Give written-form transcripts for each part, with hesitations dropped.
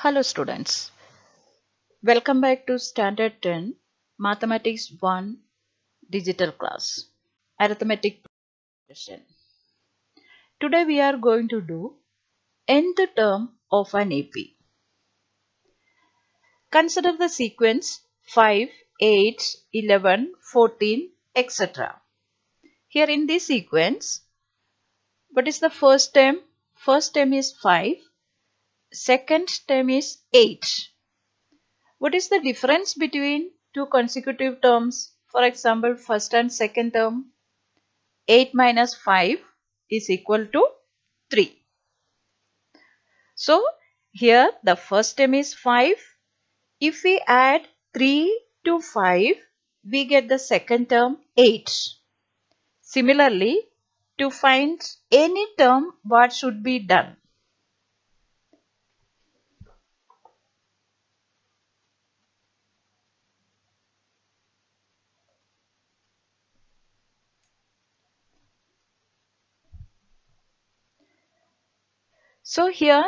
Hello students, welcome back to Standard 10 Mathematics 1 Digital Class Arithmetic Progression. Today we are going to do nth term of an AP. Consider the sequence 5, 8, 11, 14, etc. Here in this sequence, what is the first term? First term is 5, second term is 8. What is the difference between two consecutive terms? For example, first and second term. 8 minus 5 is equal to 3. So, here the first term is 5. If we add 3 to 5, we get the second term 8. Similarly, to find any term, what should be done? So here,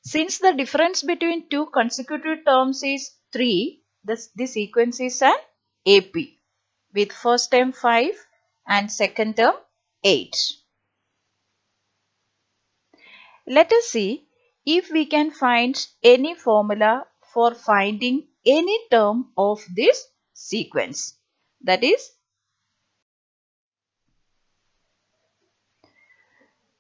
since the difference between two consecutive terms is 3, this sequence is an AP with first term 5 and second term 8. Let us see if we can find any formula for finding any term of this sequence. That is,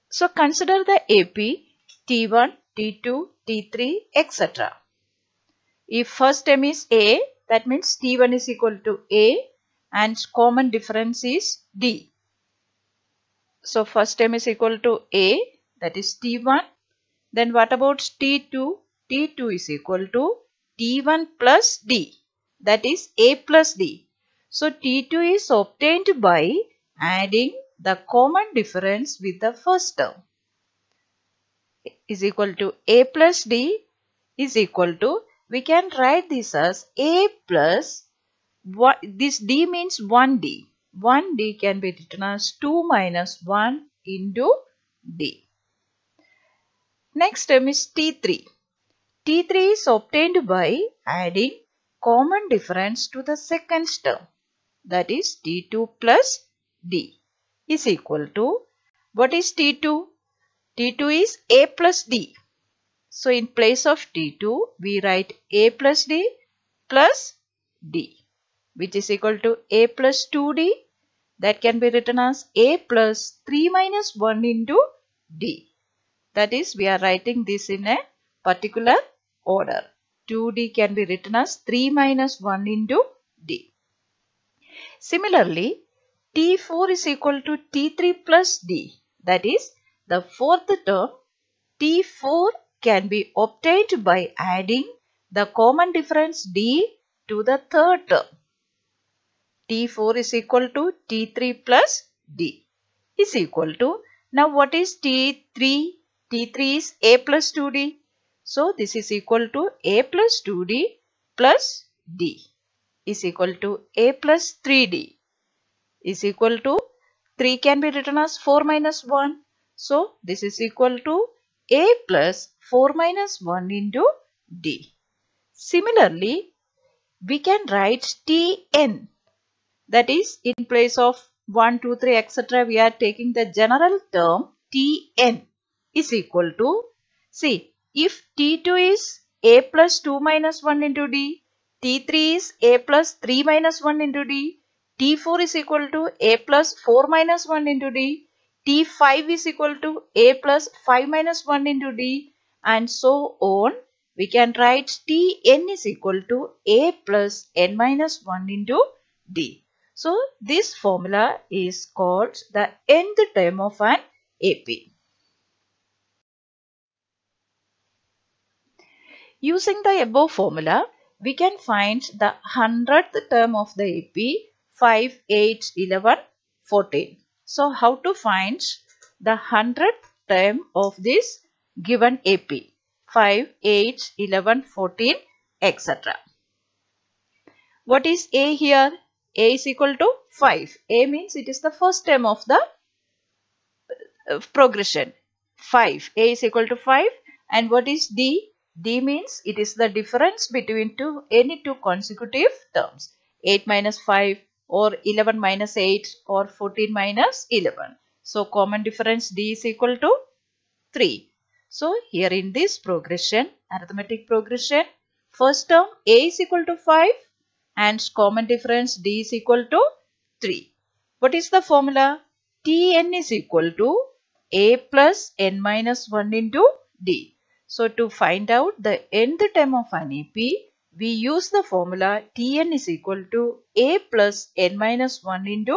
so consider the AP T1, T2, T3, etc. If first term is A, that means T1 is equal to A and common difference is D. So first term is equal to A, that is T1. Then what about T2? T2 is equal to T1 plus D, that is A plus D. So T2 is obtained by adding the common difference with the first term. Is equal to A plus D is equal to, we can write this as A plus, this D means 1D. 1D can be written as 2 minus 1 into D. Next term is T3. T3 is obtained by adding common difference to the second term, that is T2 plus D is equal to, what is T2? T2 is A plus D. So in place of T2, we write A plus D plus D, which is equal to A plus 2D. That can be written as A plus 3 minus 1 into D. That is, we are writing this in a particular order. 2D can be written as 3 minus 1 into D. Similarly, T4 is equal to T3 plus D. That is, the fourth term T4 can be obtained by adding the common difference D to the third term. T4 is equal to T3 plus D is equal to, now what is T3? T3 is A plus 2D. So this is equal to A plus 2D plus D is equal to A plus 3D is equal to, 3 can be written as 4 minus 1. So this is equal to A plus 4 minus 1 into D. Similarly, we can write Tn. That is, in place of 1, 2, 3, etc. we are taking the general term Tn is equal to, see, if T2 is A plus 2 minus 1 into D, T3 is A plus 3 minus 1 into D, T4 is equal to A plus 4 minus 1 into D, T5 is equal to A plus 5 minus 1 into D, and so on. We can write Tn is equal to A plus n minus 1 into D. So this formula is called the nth term of an AP. Using the above formula, we can find the 100th term of the AP 5, 8, 11, 14. So how to find the 100th term of this given AP 5, 8, 11, 14, etc. What is A here? A is equal to 5. A means it is the first term of the progression. 5. A is equal to 5. And what is D? D means it is the difference between any two consecutive terms. 8 minus 5 or 11 minus 8 or 14 minus 11. So common difference D is equal to 3. So here in this progression, arithmetic progression, first term A is equal to 5 and common difference D is equal to 3. What is the formula? Tn is equal to A plus n minus 1 into D. So to find out the nth term of an AP, we use the formula Tn is equal to A plus n minus 1 into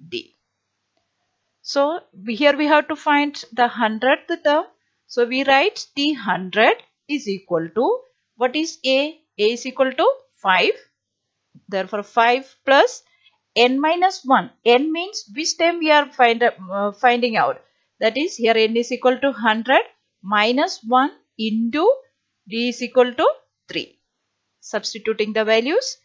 D. So here we have to find the 100th term. So we write T100 is equal to, what is A? A is equal to 5. Therefore 5 plus n minus 1. N means which term we are finding out. That is here n is equal to 100 minus 1 into D is equal to 3. Substituting the values.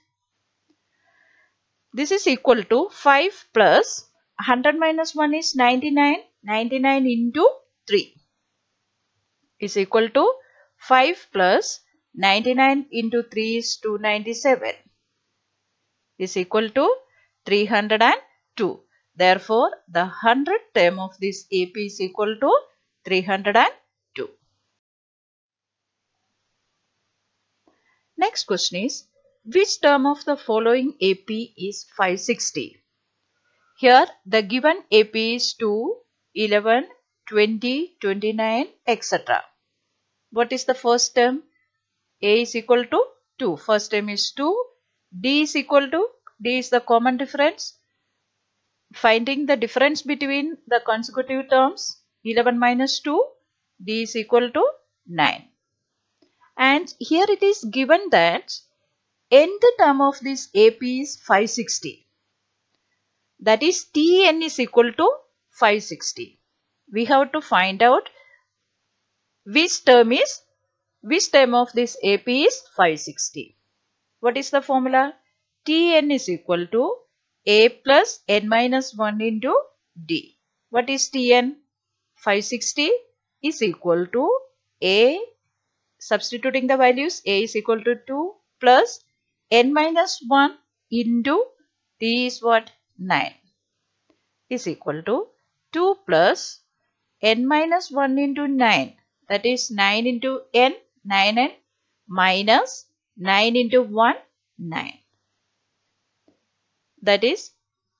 This is equal to 5 plus 100 minus 1 is 99. 99 into 3 is equal to 5 plus 99 into 3 is 297 is equal to 302. Therefore, the 100th term of this AP is equal to 302. Next question is, which term of the following AP is 560? Here the given AP is 2, 11, 20, 29, etc. What is the first term? A is equal to 2. First term is 2. D is equal to, D is the common difference. Finding the difference between the consecutive terms, 11 minus 2, D is equal to 9. And here it is given that nth term of this AP is 560. That is Tn is equal to 560. We have to find out which term of this AP is 560. What is the formula? Tn is equal to A plus n minus 1 into D. What is Tn? 560 is equal to A, substituting the values, A is equal to 2 plus n minus 1 into D is what? 9 is equal to 2 plus n minus 1 into 9, that is 9 into n, 9n, minus 9 into 1, 9. That is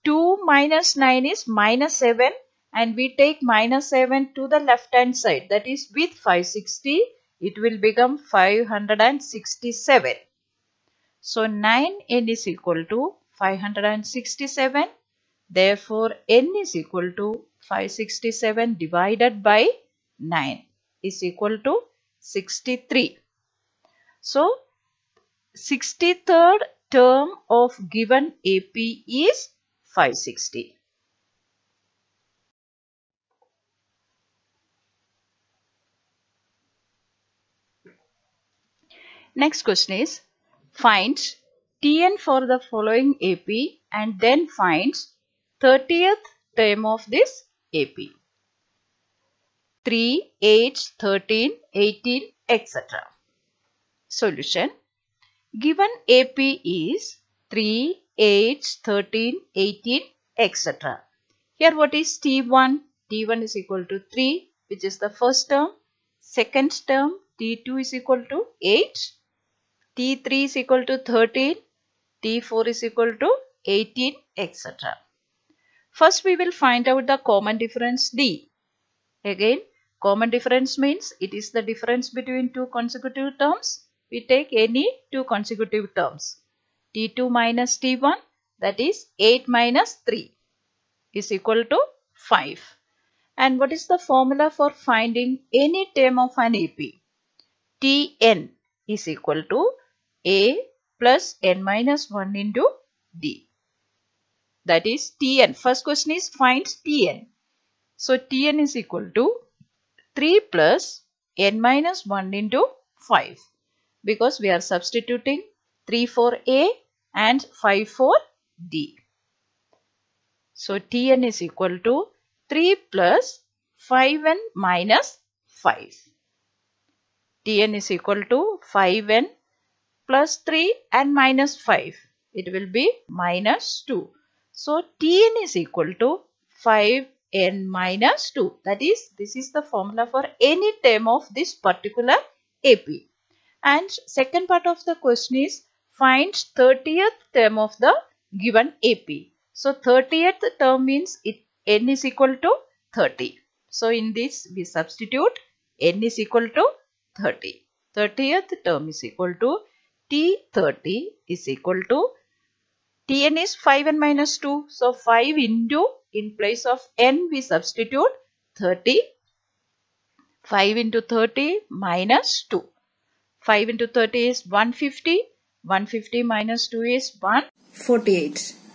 2 minus 9 is minus 7 and we take minus 7 to the left hand side. That is with 560 it will become 567. So 9n is equal to 567. Therefore n is equal to 567 divided by 9 is equal to 63. So 63rd term of given AP is 560. Next question is, find Tn for the following AP and then find 30th term of this AP. 3, 8, 13, 18, etc. Solution. Given AP is 3, 8, 13, 18, etc. Here what is T1? T1 is equal to 3, which is the first term. Second term, T2 is equal to 8. T3 is equal to 13. T4 is equal to 18, etc. First we will find out the common difference D. Again, common difference means it is the difference between two consecutive terms. We take any two consecutive terms. T2 minus T1, that is 8 minus 3 is equal to 5. And what is the formula for finding any term of an AP? Tn is equal to A plus n minus 1 into D. That is Tn. First question is find Tn. So Tn is equal to 3 plus n minus 1 into 5. Because we are substituting 3 for A and 5 for D. So Tn is equal to 3 plus 5n minus 5. Tn is equal to 5n plus 3 and minus 5. It will be minus 2. So Tn is equal to 5n minus 2. That is, this is the formula for any term of this particular AP. And second part of the question is find 30th term of the given AP. So 30th term means n is equal to 30. So in this we substitute n is equal to 30. 30th term is equal to T30 is equal to Tn is 5n minus 2. So 5 into, in place of n we substitute 30. 5 into 30 minus 2. 5 into 30 is 150. 150 minus 2 is 148.